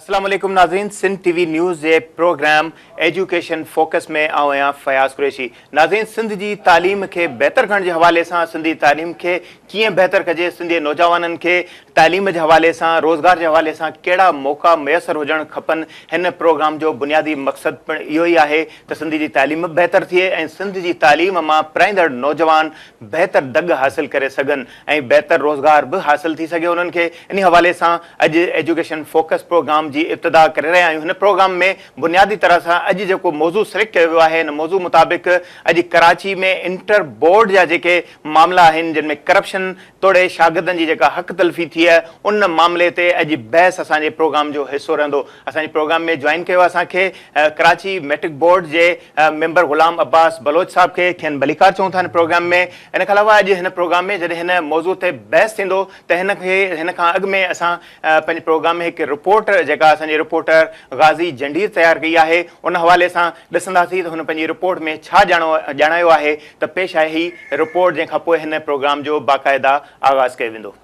अस्सलाम वालेकुम नाज़रीन, सिंध टीवी न्यूज़ जे प्रोग्राम एजुकेशन फोकस में आऊं आहियां फयाज़ कुरैशी। नाज़रीन, सिंध जी तालीम खे बहितर करण जे हवाले सां सिंधी तालीम खे कीअं बहितर कजे, सिंधी नौजवाननि खे तालीम जे हवाले सां रोज़गार जे हवाले सां कहिड़ा मौक़ा मुयसर हुजण खपनि, हिन प्रोग्राम जो बुनियादी मक़सदु पिणु इहो ई आहे त सिंधी जी तालीम बहितर थिए ऐं सिंध जी तालीम मां पढ़ाईंदड़ नौजवान बहितर दग हासिल करे सघनि ऐं बहितर रोज़गार बि हासिल थी सघे उन्हनि खे। इन हवाले सां अॼु एजुकेशन फोकस प्रोग्राम जी इब्तिदा करे रहिया आहियूं। हिन प्रोग्राम में बुनियादी तरह सां अॼु जेको मौज़ू सिलेक्ट कयो वियो आहे, हिन मौज़ू मुताबिक़ अॼु कराची में इंटर बोर्ड जा जेके मामला आहिनि जिन में करप्शन तोड़े शागिर्दनि जी जेका हक़ तलफ़ी थी आहे उन मामले ते अॼु बहस असांजे प्रोग्राम जो हिसो रहंदो। असांजे प्रोग्राम में जॉइन कयो असांखे कराची मैट्रिक बोर्ड जे मेंबर ग़ुलाम अब्बास बलोच साहब खे, खेनि भलीकार चऊं था हिन प्रोग्राम में। इन खां अलावा अॼु हिन प्रोग्राम में जॾहिं हिन मौज़ू ते बहस थींदो त हिन खां अॻु में असां पंहिंजे प्रोग्राम में हिकु रिपोर्ट जेका असांजी रिपोर्टर गाज़ी जंडीर तयारु कई आहे उन हवाले सां ॾिसंदासीं त हुन पंहिंजी रिपोर्ट में छा ॼाणायो आहे। त पेश आहे ही रिपोर्ट, जंहिंखां पोइ हिन प्रोग्राम जो बाक़ाइदा आगाज़ कयो वेंदो।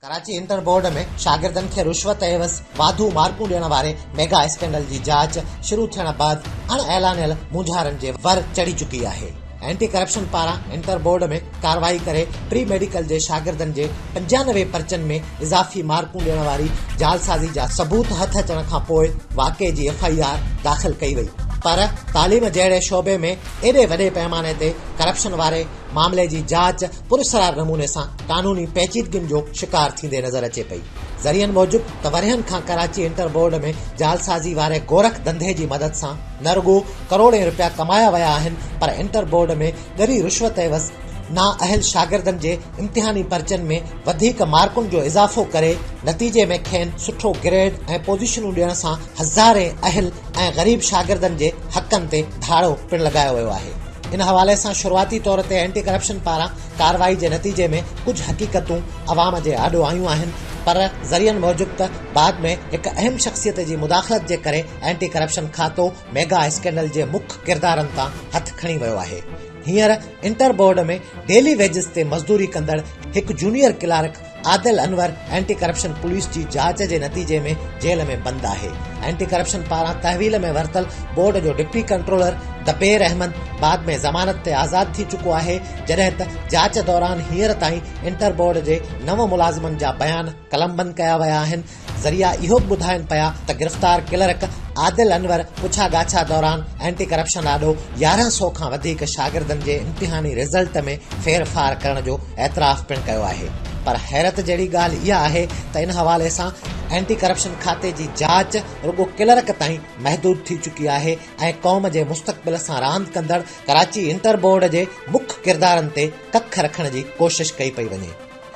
कराची इंटर बोर्ड में शागिर्दनि खे रुश्वत एवज़ वाधू मार्कूं ॾियण वारे मेगा स्कैंडल जी जांच शुरू थियण बाद अणऐलानियल मुंझारनि जे वर चढ़ी चुकी आहे। एंटी करप्शन पारां इंटर बोर्ड में कार्रवाई करे प्री मेडिकल जे शागिर्दनि जे 95 पर्चनि में इज़ाफ़ी मार्कूं ॾियण वारी जालसाज़ी जा सबूत हथ अचण खां पोइ वाक़े जी FIR दाख़िल कई वई। पर तालीम जहिड़े शोबे में एॾे वॾे पैमाने ते करप्शन वारे मामले जी जांच पुरसरार नमूने सां कानूनी पेचीदगियुनि जो शिकार थींदे नज़र अचे पई। ज़रियनि मूजिब त वरियनि खां कराची इंटर बोर्ड में जालसाज़ी वारे गोरख धंधे जी मदद सां न रुगो करोड़े रुपया कमाया विया आहिनि, पर इंटर बोर्ड में ॻरी रुश्वत एवज़ नाअहल शागिर्दनि जे इम्तिहानी पर्चनि में वधीक मार्कुनि जो इज़ाफ़ो करे नतीजे में खेनि सुठो ग्रेड ऐं पोज़ीशनूं ॾियण सां हज़ारे अहल ऐं ग़रीब शागिर्दनि जे हक़नि ते धाड़ो पिणु लॻायो वियो आहे। इन हवाले सां शुरूआती तौर ते एंटी करप्शन पारां कार्रवाई जे नतीजे में कुझु हक़ीक़तूं अवाम जे आॾो आयूं आहिनि, पर ज़रियनि मूजिब त बाद में हिकु अहम शख़्सियत जी मुदाख़लत जे करे एंटी करप्शन खातो मेगा स्कैंडल जे मुख्य किरदारनि तां हथु खणी वियो आहे। हींअर इंटर बोर्ड में डेली वेजिस ते मज़दूरी कंदड़ हिकु जूनियर क्लार्क आदिल अनवर एंटी करप्शन पुलिस जी जांच जे नतीजे में जेल में बंद आहे। एंटी करप्शन पारां तहवील में वरतल बोर्ड जो डिप्टी कंट्रोलर दबेर अहमद बाद में ज़मानत ते आज़ाद थी चुको आहे, जॾहिं त जांच दौरान हींअर ताईं इंटर बोर्ड जे 9 मुलाज़िमनि जा बयान कलमबंद कया विया आहिनि। ज़रिया इहो बि ॿुधाइनि पिया त गिरफ़्तार क्लर्क आदिल अनवर पुछा गाछा दौरान एंटी करप्शन आॾो 1100 खां वधीक शागिर्दनि जे इम्तिहानी रिज़ल्ट में फेरफार करण जो एतराफ़ पिणु कयो आहे। पर हैरत जहिड़ी ॻाल्हि इहा आहे त इन हवाले सां एंटी करप्शन खाते जी जांच रुगो क्लर्क ताईं महदूद थी चुकी आहे ऐं क़ौम जे मुस्तक़बिल सां रांदि कंदड़ कराची इंटर बोर्ड जे मुख्य किरदारनि ते कख रखण जी कोशिश कई पई वञे।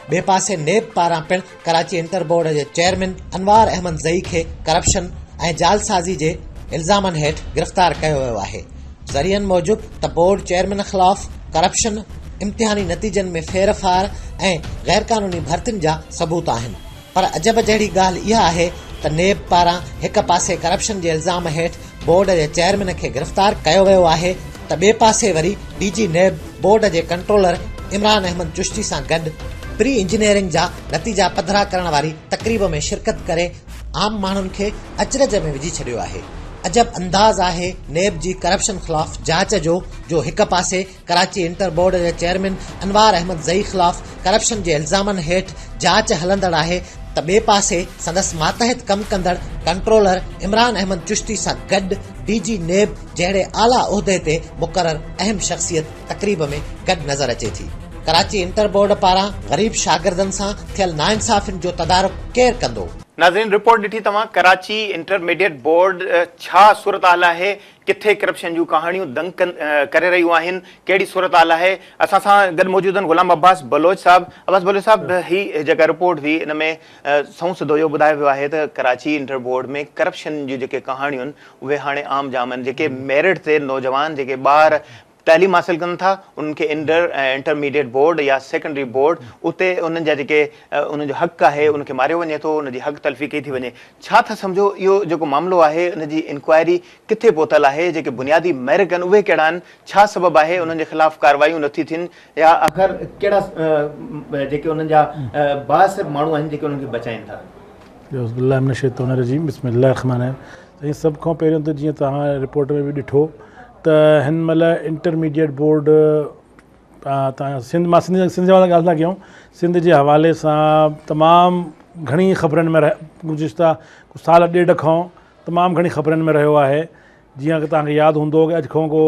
ॿिए पासे नेब पारां पिणु कराची इंटर बोर्ड जे चेयरमैन अनवार अहमद ज़ई खे करप्शन ऐं जालसाज़ी जे इल्ज़ामनि हेठि गिरफ़्तार कयो वियो आहे। ज़रियनि मूजिब त बोर्ड चेयरमैन ख़िलाफ़ करप्शन, इम्तिहानी नतीजनि में फेरफार ऐं गैर कानूनी भर्तियुनि जा सबूत आहिनि। पर अजब जहिड़ी ॻाल्हि इहा आहे त नेब पारां हिक पासे करप्शन जे इल्ज़ाम हेठि बोर्ड जे चेयरमैन खे गिरफ़्तार कयो वियो आहे त ॿिए पासे वरी DG नेब बोर्ड जे कंट्रोलर इमरान अहमद चुश्ती सां गॾु प्री इंजीनियरिंग जा नतीजा पधरा करण वारी तक़रीब में शिरकत करे आम माण्हुनि खे अचरज में विझी छॾियो आहे। अजब अंदाज़ आहे नेब जी करप्शन ख़िलाफ़ जांच जो हिक पासे कराची इंटर बोर्ड जे चेयरमैन अनवार अहमद ज़ई ख़िलाफ़ करप्शन जे इल्ज़ामनि हेठि जांच हलंदड़ आहे त ॿिए पासे संदसि मातहत कमु कंदड़ कंट्रोलर इमरान अहमद चुश्ती सां गॾु DG नेब जहिड़े आला उहिदे ते मुक़रर अहम शख़्सियत तक़रीब में गॾु नज़र अचे थी। कराची इंटर बोर्ड पारां ग़रीब शागिर्दनि सां थियल नाइंसाफ़ियुनि जो तदारुक केरु कंदो? नाज़रीन, रिपोर्ट ॾिठी तव्हां। कराची इंटरमीडिएट बोर्ड छा सूरत हाल आहे, किथे करप्शन जूं कहाणियूं दंग करे रहियूं आहिनि, कहिड़ी सूरत हाल आहे। असां सां गॾु मौजूद आहिनि ग़ुलाम अब्बास बलोच साहब। अब्बास बलोच साहब, ही जेका रिपोर्ट हुई इन में सऊं सिधो इहो ॿुधायो वियो आहे त कराची इंटर बोर्ड में करप्शन जूं जेके कहाणियूं आहिनि उहे हाणे आम जाम आहिनि। जेके मेरिट ते नौजवान जेके ॿार तालीम हासिल कनि था उन्हनि खे इंटरमीडिएट बोर्ड या सेकेंडरी बोर्ड उते उन्हनि जा जेके उन्हनि जो हक़ आहे उनखे मारियो वञे थो, उनजी हक़ तलफ़ी कई थी वञे। छा था सम्झो इहो जेको मामिलो आहे उनजी इंक्वायरी किथे पहुतल आहे, जेके बुनियादी महरक आहिनि उहे कहिड़ा आहिनि, छा सबबु आहे उन्हनि जे ख़िलाफ़ कार्रवाइयूं नथी थियनि, या आख़िर कहिड़ा जेके उन्हनि जा बासिर माण्हू आहिनि जेके उन्हनि खे बचाइनि था? बिस्मिल्लाहिर्रहमानिर्रहीम। बिस्मिल्लाहिर्रहमानिर्रहीम। सभ खां पहिरियों त जीअं तव्हां रिपोर्ट में बि ॾिठो त हिन महिल इंटरमीडिएट बोर्ड तव्हां सिंध मां सिंध जे ॻाल्हि था कयूं, सिंध जे हवाले सां तमामु घणी ख़बरनि में गुज़िश्ता साल ॾेढ खां तमामु घणी ख़बरनि में रहियो आहे। जीअं की तव्हांखे यादि हूंदो की अॼु खां को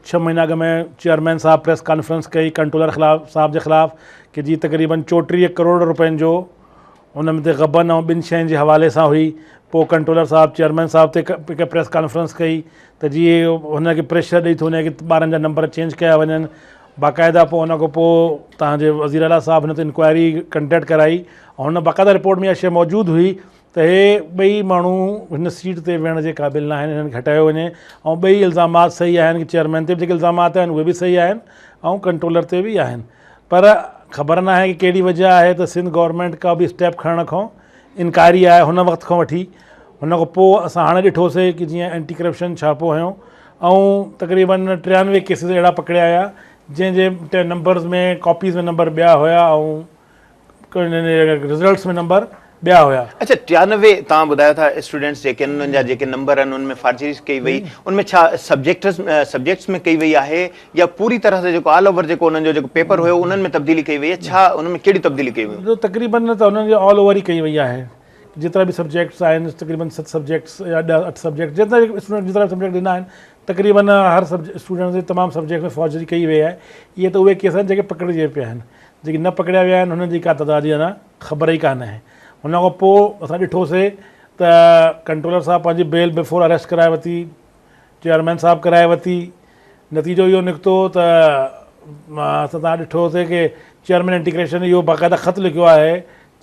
6 महीना अॻु में चेयरमैन साहब प्रेस कॉन्फ्रेंस कई कंट्रोलर साहब जे ख़िलाफ़ कि जी तक़रीबन 34 करोड़ रुपयनि जो उन में ते गबन ऐं ॿिनि शयुनि जे हवाले सां हुई। पोइ कंट्रोलर साहब चेयरमैन साहब ते हिकु प्रेस कॉन्फ्रेंस कई त जीअं हुनखे प्रेशर ॾेई थो वञे की ॿारनि जा नंबर चेंज कया वञनि। बाक़ाइदा पोइ हुन खां पोइ तव्हांजे वज़ीर आला साहब हिन ते इंक्वायरी कंडक्ट कराई ऐं हुन बाक़ाइदा रिपोर्ट में इहा शइ मौजूदु हुई त हे ॿई माण्हू हिन सीट ते वेहण जे क़ाबिल न आहिनि, हिननि खे हटायो वञे। ऐं ॿई इल्ज़ामात सही आहिनि कि चेयरमैन ते बि जेके इल्ज़ामात आहिनि उहे बि सही आहिनि ऐं कंट्रोलर ते बि आहिनि। पर ख़बर न आहे कि कहिड़ी वजह आहे त सिंध गवर्नमेंट का बि स्टेप खणण खां इनकारी आहे हुन वक़्त खां वठी। हुन खां पोइ असां हाणे ॾिठोसीं कि जीअं एंटी करप्शन छापो हयो ऐं तक़रीबन 93 केसिस अहिड़ा पकड़िया हुया जंहिंजे नंबर्स में कॉपीज़ में नंबर ॿिया हुया ऐं रिज़ल्ट्स में नंबर ॿिया हुया। अच्छा, 93 तव्हां ॿुधायो था स्टूडेंट्स जेके उन्हनि जा जेके नंबर आहिनि उनमें फार्जरी कई वई, उनमें छा सब्जेक्ट्स में कई वई आहे या पूरी तरह से जेको ऑल ओवर जेको उन्हनि जो जेको पेपर हुयो उन्हनि में तब्दीली कई वई आहे? छा उनमें कहिड़ी तब्दीली कई वई? तक़रीबन त उन्हनि जो ऑल ओवर ई कई वई आहे। जेतिरा बि सब्जेक्ट्स आहिनि तक़रीबन 7 सब्जेक्ट्स या 8 सब्जेक्ट जेतिरा स्टूडेंट जेतिरा सब्जेक्ट ॾिना आहिनि तक़रीबन हर स्टूडेंट जे तमामु सब्जेक्ट में फौजरी कई वई आहे। इहे त उहे केस आहिनि जेके पकड़िजे पिया आहिनि, जेके न पकड़िया विया आहिनि हुननि जी का तदादी अञा ख़बर ई कान आहे। हुन खां पोइ असां ॾिठोसीं त कंट्रोलर साहब पंहिंजी बेल बिफोर अरेस्ट कराए वरिती, चेयरमैन साहब कराए वरिती। नतीजो इहो निकितो त तव्हां ॾिठोसीं कि चेयरमैन इंटीग्रेशन इहो बाक़ाइदा ख़त लिखियो आहे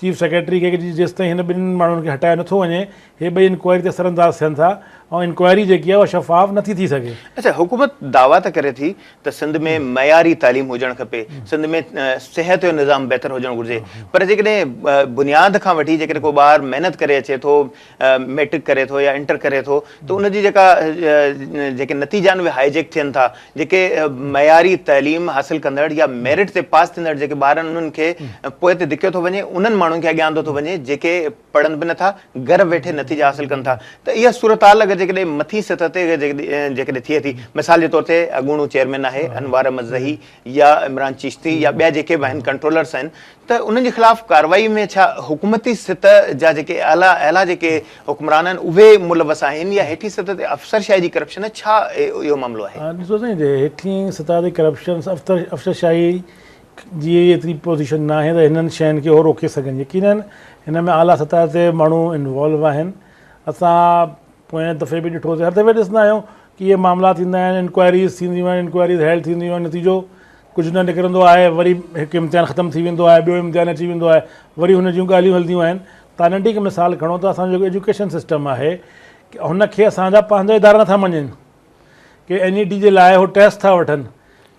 चीफ सेक्रेटरी खे कि जेसि ताईं हिन ॿिन्हिनि माण्हुनि खे हटायो नथो वञे हे ॿई इंक्वायरी ते असरअंदाज़ थियनि था ऐं इंक्वायरी जेकी आहे उहा शफ़ाफ़ नथी थी सघे। अच्छा, हुकूमत दावा त करे थी त सिंध में मयारी तालीम हुजणु खपे, सिंध में सिहत जो निज़ाम बहितर हुजणु घुरिजे, पर जेकॾहिं बुनियाद खां वठी जेकॾहिं को ॿारु महिनत करे अचे थो, मैट्रिक करे थो या इंटर करे थो त उनजी जेके नतीजा आहिनि उहे हाईजेक थियनि था। जेके मयारी तालीम हासिल कंदड़ या मेरिट ते पास थींदड़ जेके ॿार आहिनि उन्हनि खे पोइ ते धिक्यो थो वञे, उन्हनि माण्हुनि खे अॻियां थो वञे जेके पढ़नि बि नथा, घर वेठे नतीजा हासिल कनि था। त इहा सूरत हाल अगरि जेकॾहिं मथी सतह ते जेकॾहिं थिए थी, मिसाल जे तौर ते अॻूणो चेयरमैन आहे अनवार अहमद ज़ही या इमरान चिश्ती या ॿिया जेके बि आहिनि कंट्रोलर्स आहिनि, त उन्हनि जे ख़िलाफ़ कार्रवाई में छा हुकूमती सतह जा जेके आला जेके हुक्मरान आहिनि उहे मुलवस आहिनि या हेठी सतह ते अफ़सरशाही जी करप्शन आहे? छा इहो मामिलो आहे? ॾिसो साईं, हेठी सतह ते करप्शन अफ़सरशाही जी एतिरी पोज़ीशन न आहे त हिननि शयुनि खे उहो रोके सघनि। यकीनन हिन में आला सतह ते माण्हू इन्वॉल्व आहिनि। असां पोएं दफ़े बि ॾिठोसीं, हर दफ़े ॾिसंदा आहियूं कि इहे मामला थींदा आहिनि, इंक्वायरीज़ थींदियूं आहिनि, इंक्वायरीज़ हेल्ड थींदियूं आहिनि, नतीजो कुझु न निकिरंदो आहे, वरी हिकु इम्तिहान ख़तमु थी वेंदो आहे, ॿियो इम्तिहान अची वेंदो आहे, वरी हुन जूं ॻाल्हियूं हलंदियूं आहिनि। तव्हां नंढी हिकु मिसाल खणो त असांजो जेको एजुकेशन सिस्टम आहे हुनखे असांजा पंहिंजा इदारा नथा मञनि कि NET जे लाइ उहो टेस्ट था वठनि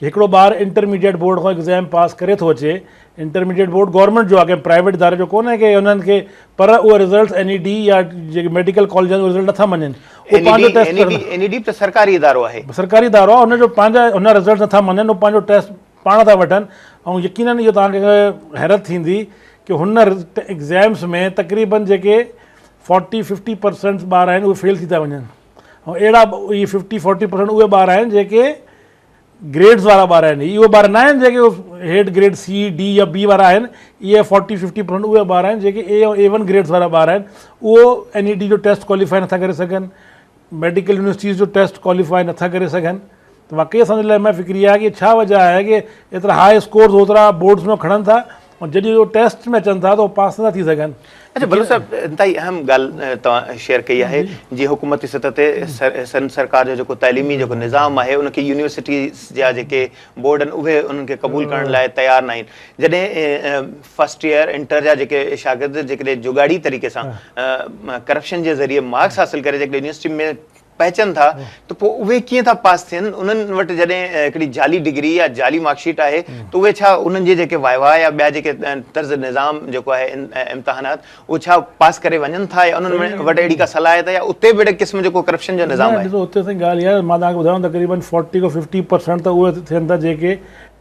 कि हिकिड़ो ॿारु इंटरमीडिएट बोर्ड खां एग्ज़ाम पास करे थो अचे। इंटरमीडिएट बोर्ड गवर्नमेंट जो आहे, कंहिं प्राइवेट इदारे जो कोन्हे कि हुननि खे, पर उहे रिज़ल्ट NET या जेके मेडिकल कॉलेज आहिनि उहे रिज़ल्ट नथा मञनि। NET त सरकारी इदारो आहे, सरकारी इदारो आहे, हुनजो पंहिंजा हुन रिज़ल्ट नथा मञनि, उहो पंहिंजो टेस्ट पाण था वठनि। ऐं यकीनन इहो तव्हांखे हैरत थींदी कि हुन एग्ज़ाम्स में तक़रीबन जेके 40-50% ॿार आहिनि उहे फेल थी था वञनि ऐं अहिड़ा इहे 50-40% उहे ॿार आहिनि जेके ग्रेड्स वारा ॿार आहिनि। इहे ॿार न आहिनि जेके हेड ग्रेड C, D या B वारा आहिनि, इहे 40-50% उहे ॿार आहिनि जेके A ऐं A1 ग्रेड्स वारा ॿार आहिनि। उहो NET जो टेस्ट क्वालिफाई नथा करे सघनि, मेडिकल यूनिवर्सिटीज़ जो टेस्ट क्वालिफाई नथा करे सघनि। त वाक़ई असांजे लाइ मां फ़िक्री आहे कि छा वजह आहे कि एतिरा हाई स्कोर्स ओतिरा बोर्ड्स में खणनि था ऐं जॾहिं उहो टेस्ट में अचनि था त उहो पास नथा थी सघनि। अच्छा बल्लू साहब, इंतहाई अहम ॻाल्हि तव्हां शेयर कई आहे जी हुकूमती सतह ते सरकार जो जेको तइलीमी जेको निज़ाम आहे उनखे यूनिवर्सिटीज़ जा जेके बोर्ड आहिनि उहे उन्हनि खे क़बूल करण लाइ तयारु न आहिनि। जॾहिं फर्स्ट ईयर इंटर जा जेके शागिर्द जेकॾहिं जुगाड़ी तरीक़े सां करप्शन जे ज़रिए मार्क्स हासिल करे जेकॾहिं यूनिवर्सिटी में पहचनि था त पोइ उहे कीअं था पास थियनि? उन्हनि वटि जॾहिं हिकिड़ी जाली डिग्री या जाली मार्कशीट आहे त उहे छा उन्हनि जे जेके वाइवा या ॿिया जेके तर्ज़ निज़ाम जेको आहे इम्तिहानात उहे छा पास करे वञनि था, या उन्हनि वटि अहिड़ी का सलाहियत या उते बि अहिड़े क़िस्म जो को करप्शन जो निज़ाम आहे? ॾिसो उते साईं ॻाल्हि इहा मां तव्हांखे ॿुधायां तक़रीबन 40 खां 50% त उहे थियनि था जेके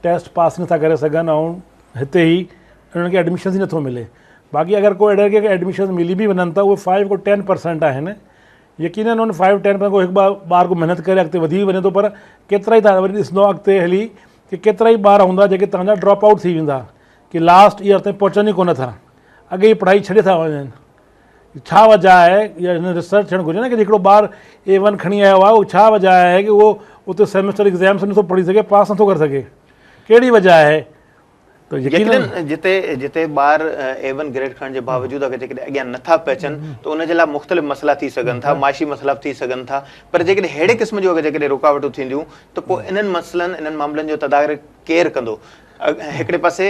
टेस्ट पास नथा करे सघनि ऐं हिते ई उन्हनि खे एडमिशन ई नथो मिले। बाक़ी अगरि कोई अहिड़े खे एडमिशन मिली बि वञनि था उहे 5 खां 10% आहिनि। यकीनन उन 5-10% को हिकु ॿार को महिनत करे अॻिते वधी वञे थो, पर केतिरा ई तव्हां वरी ॾिसंदो अॻिते हली कि केतिरा ई ॿार हूंदा जेके तव्हांजा ड्रॉप आउट थी वेंदा, कि लास्ट ईयर ताईं पहुचनि ई कोन था, अॻे ई पढ़ाई छॾे था वञनि। छा वजह आहे? या हिन रिसर्च थियणु घुरिजे न कि हिकिड़ो ॿार A1 खणी आयो आहे, उहो छा वजह आहे कि उहो उते सेमेस्टर एग्ज़ाम्स नथो पढ़ी सघे, पास नथो करे सघे? कहिड़ी वजह आहे? तो यकीनन जिते ॿार A1 ग्रेड खणण जे बावजूदि अगरि जेकॾहिं अॻियां नथा पहुचनि त उनजे लाइ मुख़्तलिफ़ मसइला थी सघनि था, माशी मसइला थी सघनि था, पर जेकॾहिं अहिड़े क़िस्म जो अगरि जेकॾहिं रुकावटूं थींदियूं त पोइ इन्हनि मसइलनि इन्हनि मामलनि जो तदारक केरु कंदो? हिकिड़े पासे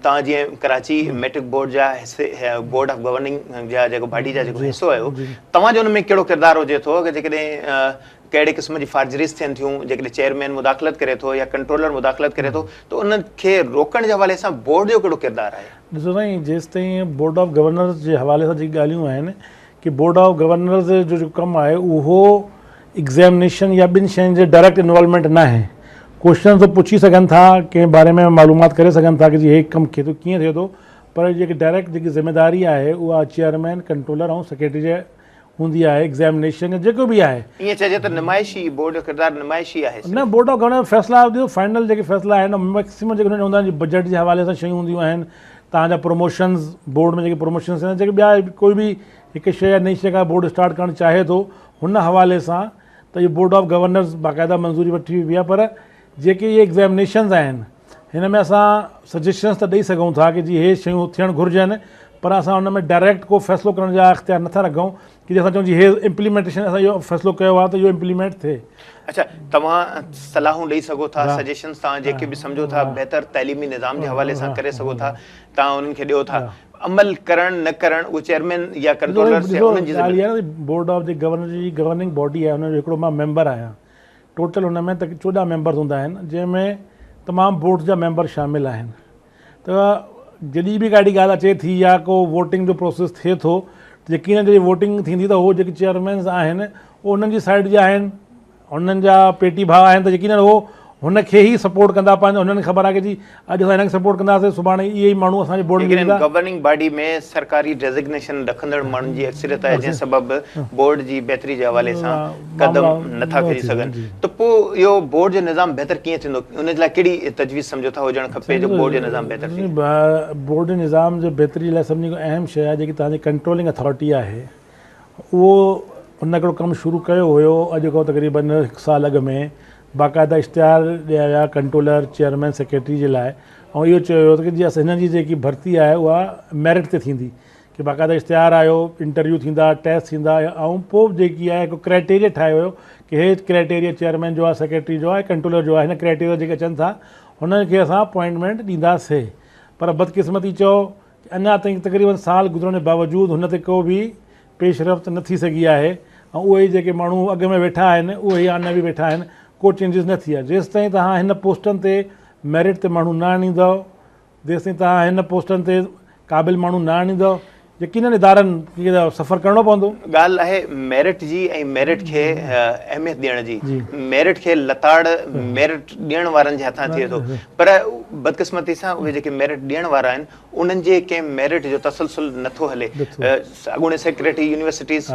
तव्हां जीअं कराची मैट्रिक बोर्ड जा हिसे बोर्ड ऑफ गवर्निंग जा जेको बॉडी जा जेको हिसो आहियो, तव्हांजो हुन में कहिड़ो किरदारु हुजे थो? अगरि जेकॾहिं कहिड़े क़िस्म जी फार्जरीज़ थियनि थियूं, जेकॾहिं चेयरमैन मुदाख़लत करे थो या कंट्रोलर मुदाख़लत करे थो, त उनखे रोकण जे हवाले सां बोर्ड जो कहिड़ो किरदारु आहे? ॾिसो साईं, जेसि ताईं बोर्ड ऑफ गवर्नर्स जे हवाले सां जेकी ॻाल्हियूं आहिनि कि बोर्ड ऑफ गवर्नर्स जो जेको कमु आहे उहो एग्ज़ामिनेशन या ॿिनि शयुनि जे डायरेक्ट इन्वॉल्वमेंट न आहे। क्वेश्चन तो पुछी सघनि था, कंहिं बारे में मालूमात करे सघनि था कि जी हे कमु थिए थो कीअं थिए थो, पर जेकी डायरेक्ट जेकी ज़िम्मेदारी आहे उहा चेयरमैन, कंट्रोलर ऐं सेक्रेटरी जे हूंदी आहे। एग्ज़ामिनेशन जेको बि आहे ईअं चइजे त नुमाइशी बोर्ड जो किरदारु नुमाइशी आहे न। बोर्ड ऑफ गवर्नर फैसला फाइनल जेके फैसला आहिनि मैक्सिमम जेके हुननि हूंदा आहिनि बजट जे हवाले सां शयूं हूंदियूं आहिनि, तव्हांजा प्रमोशन्स बोर्ड में जेके प्रमोशन्स आहिनि, जेके ॿिया कोई बि हिकु शइ या नई शइ का बोर्ड स्टार्ट करणु चाहे थो हुन हवाले सां त इहो बोर्ड ऑफ गवर्नर्स बाक़ाइदा मंज़ूरी वठी हुई आहे। पर जेके इहे एग्ज़ामिनेशन्स आहिनि हिन में असां सजेशन्स त ॾेई सघूं था कि जी इहे शयूं थियणु घुरिजनि, पर असां हुन में डायरेक्ट को फ़ैसिलो करण जा इख़्तियार नथा रखूं कि असां चऊं जी हे इम्प्लीमेंटेशन असां इहो फ़ैसिलो कयो आहे त इहो इम्प्लीमेंट थिए। अच्छा, तव्हां सलाहूं ॾेई सघो था, सजेशन्स तव्हां जेके बि सम्झो था बहितर तइलीमी निज़ाम जे हवाले सां करे सघो था, तव्हां उन्हनि खे ॾियो था। अमल करणु न करणु उहो चेयरमैन या कंट्रोलर बोर्ड ऑफ गवर्नर जी गवर्निंग बॉडी आहे, हुनजो हिकिड़ो मां मेंबर आहियां। टोटल हुन में 14 मेंबर्स हूंदा आहिनि, जंहिंमें तमामु बोर्ड जा मेंबर शामिल आहिनि। त जॾहिं बि काई ॻाल्हि अचे थी या को वोटिंग जो प्रोसेस थिए थो, यकीन जॾहिं वोटिंग थींदी त उहो जेके चेयरमैन्स आहिनि उहे उन्हनि जी साइड जा आहिनि, उन्हनि जा पेटी भाउ आहिनि, त यकीन उहो हुनखे ई सपोर्ट कंदा। पंहिंजो हुननि खे ख़बर आहे कि जी अॼु असां हिनखे सपोर्ट कंदासीं, सुभाणे इहे ई माण्हू असांजे बोर्ड में ईंदा। गवर्निंग बॉडी में सरकारी डेज़िग्नेशन रखंदड़ माण्हुनि जी अक्सरियत आहे, जंहिं सबबु बोर्ड जी बहितरी जे हवाले सां कदम नथा खणी सघनि। त पोइ इहो बोर्ड जो निज़ाम बहितर कीअं थींदो? उन जे लाइ कहिड़ी तजवीज़ सम्झो था हुजणु खपे जो बोर्ड जो निज़ाम बहितर थिए? बोर्ड जो निज़ाम जे बहितरी जे लाइ सभिनी खां अहम शइ आहे जेकी तव्हांजी कंट्रोलिंग अथॉरिटी आहे, उहो हुन हिकिड़ो कमु शुरू कयो हुयो अॼु खां तक़रीबन 1 साल अॻु में। बाक़ाइदा इश्तिहार ॾिया विया कंट्रोलर, चेयरमैन, सेक्रेटरी जे लाइ, ऐं इहो चयो वियो कि जी असां हिन जी जेकी भर्ती आहे उहा मेरिट ते थींदी, कि बाक़ाइदा इश्तिहार आयो, इंटरव्यू थींदा, टेस्ट थींदा, ऐं पोइ जेकी आहे हिकु क्राइटेरिया ठाहियो वियो कि हे क्राइटेरिया चेयरमैन जो आहे, सेक्रेटरी जो आहे, कंट्रोलर जो आहे, हिन क्राइटेरिया जेके अचनि था हुननि खे असां अपॉइंटमेंट ॾींदासीं। पर बदकिस्मती चओ अञा ताईं तक़रीबन साल गुज़रण जे बावजूदि हुन ते को बि पेशरफ़्त न थी सघी आहे, ऐं उहे ई जेके माण्हू अॻ में वेठा आहिनि उहे ई अञा बि वेठा आहिनि, को चेंजिस न थी आहे। जेसि ताईं तव्हां हिन पोस्टनि ते मेरिट ते माण्हू न आणींदव, जेसि ताईं तव्हां हिन पोस्टनि ते क़ाबिल माण्हू न आणींदव, यकीनन इदारनि खे सफ़र करिणो पवंदो। ॻाल्हि आहे मेरिट जी ऐं मेरिट खे अहमियत ॾियण जी। मेरिट खे लताड़ मेरिट ॾियण वारनि जे हथां थिए थो, पर बदकिस्मती सां उहे जेके मेरिट ॾियण वारा आहिनि उन्हनि जे कंहिं मेरिट जो तसलसल नथो हले। अॻूणे सेक्रेटरी यूनिवर्सिटीज़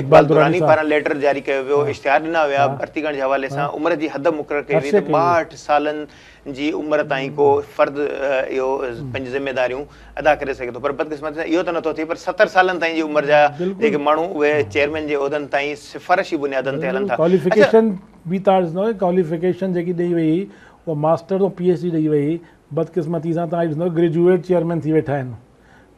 इक़बाल दुरानी पारां लेटर जारी कयो वियो, इश्तिहार ॾिना विया भर्ती करण जे हवाले सां, उमिरि जी हद मुक़ररु कई वई त 62 सालनि जी उमिरि ताईं को फ़र्द इहो पंहिंजी ज़िम्मेदारियूं अदा करे सघे थो। पर बदकिस्मती सां इहो त नथो थिए, पर 70 सालनि ताईं जी उमिरि जा जेके माण्हू उहे चेयरमैन जे उहिदनि ताईं सिफ़ारिशी बुनियादनि ते हलनि था। क्वालिफिकेशन बि तव्हां ॾिसंदव, क्वालिफिकेशन जेकी ॾेई वई उहा मास्टर ऐं PhD ॾेई वई, बदकिस्मती सां तव्हां ॾिसंदव ग्रेजुएट चेयरमैन थी वेठा आहिनि,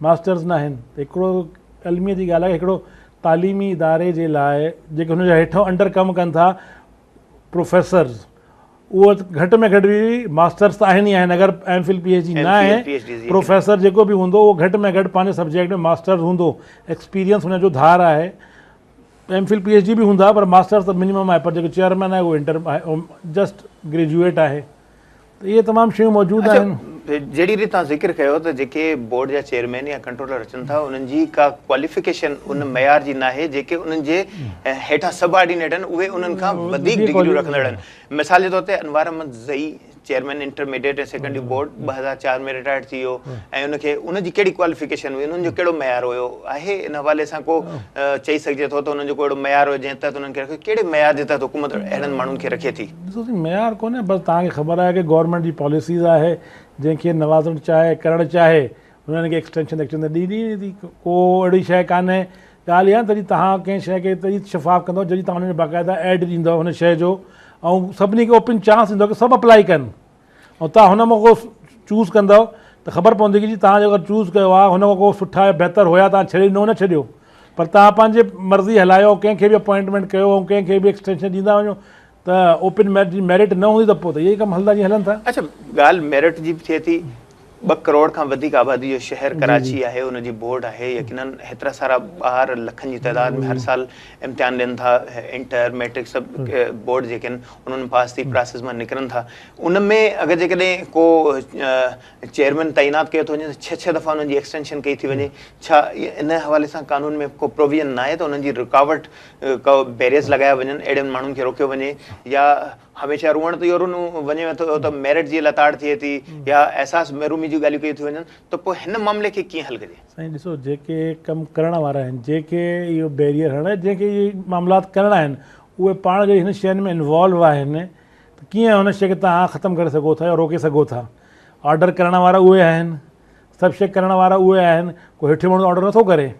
मास्टर्स न आहिनि। त हिकिड़ो अलमीअ जी ॻाल्हि आहे, हिकिड़ो तालीमी इदारे जे लाइ जेके हुनजे हेठो अंडर कमु कनि था प्रोफेसर्स, उहो घटि में घटि बि मास्टर्स त आहिनि ई आहिनि। अगरि MPhil PhD न आहे, प्रोफेसर जेको बि हूंदो उहो घटि में घटि पंहिंजे सब्जेक्ट में मास्टर्स हूंदो, एक्सपीरियंस हुनजो धार आहे। MPhil PhD बि हूंदा पर मास्टर्स त मिनिमम आहे, पर जेको चेयरमैन आहे उहो इंटर जस्ट ग्रेजुएट आहे। त इहे तमामु शयूं मौजूदु आहिनि। जहिड़ी रीति तव्हां ज़िक्र कयो त जेके बोर्ड जा चेयरमैन या कंट्रोलर अचनि था उन्हनि जी का क्वालिफिकेशन उन मयार जी न आहे जेके उन्हनि जे हेठां सबऑर्डिनेट आहिनि उहे उन्हनि खां वधीक डिग्रियूं रखंदड़ आहिनि। मिसाल जे तौर ते अनवार अहमद ज़ई चेयरमैन इंटरमीडिएट ऐं सेकेंडरी बोर्ड 2004 में रिटायर्ड थी वियो ऐं उनखे उनजी कहिड़ी क्वालिफिकेशन हुई, उन्हनि जो कहिड़ो मयार हुयो आहे, इन हवाले सां को चई सघिजे थो त उन्हनि जो कहिड़ो मयार हुयो जंहिं तहत उन्हनि खे रखियो, कहिड़े मयार जे तहत हुकूमत अहिड़नि माण्हुनि खे रखे थी? ॾिसो मयार कोन्हे, बसि तव्हांखे ख़बर आहे की गवर्नमेंट जी पॉलिसीज़ आहे, जंहिंखे नवाज़णु चाहे करणु चाहे उन्हनि खे एक्सटेंशन ॾींदी थी। को अहिड़ी शइ कान्हे, ॻाल्हि इहा तॾहिं तव्हां कंहिं शइ खे तॾहिं शफ़ाफ़ कंदव जॾहिं तव्हां हुनखे बाक़ाइदा एड ॾींदव हुन शइ जो, ऐं सभिनी खे ओपन चांस ॾींदव की सभु अप्लाई कनि, ऐं तव्हां हुन मां को चूज़ कंदव त ख़बर पवंदी की तव्हां जेको चूज़ कयो आहे हुन खां को सुठा बहितर हुया, तव्हां छॾे ॾिनो न छॾियो, पर तव्हां पंहिंजे मर्ज़ी हलायो, कंहिंखे बि अपॉइंटमेंट कयो ऐं कंहिंखे बि एक्सटेंशन ॾींदा वञो, त ओपन मेरिट न हूंदी त पोइ त इहे ई कमु हलंदा जीअं हलनि था। अच्छा, ॻाल्हि मेरिट जी बि थिए थी। 2 करोड़ खां वधीक आबादी जो शहर कराची आहे, उनजी बोर्ड आहे, यकीनन हेतिरा सारा ॿार लखनि जी तइदाद में हर साल इम्तिहान ॾियनि था, इंटर मैट्रिक सभु बोर्ड जेके आहिनि उन्हनि पास थी प्रोसेस मां निकिरनि था। उन में अगरि जेकॾहिं को चेयरमैन तइनात कयो थो वञे त 6 दफ़ा उन्हनि जी एक्सटेंशन कई थी वञे, छा इन हवाले सां कानून में को प्रोविजन न आहे त उन्हनि जी रुकावट को बैरियर्स लॻाया वञनि, अहिड़नि माण्हुनि खे रोकियो वञे, या हमेशह रुअण त इहो रुनो वञे थो त मेरिट जी लताड़ थिए थी या अहसास महरूमी जी ॻाल्हियूं कयूं थी वञनि, त पोइ हिन मामले खे कीअं हल कजे? साईं ॾिसो, जेके कमु करण वारा आहिनि, जेके इहो बैरियर हणण, जंहिंखे इहे मामलात करणा आहिनि, उहे पाण जे हिन शयुनि में इन्वॉल्व आहिनि, त कीअं हुन शइ खे तव्हां ख़तमु करे सघो था या रोके सघो था। ऑडर करण वारा उहे आहिनि, सभु शइ करण वारा उहे आहिनि, कोई हेठि माण्हू ऑडर नथो करे।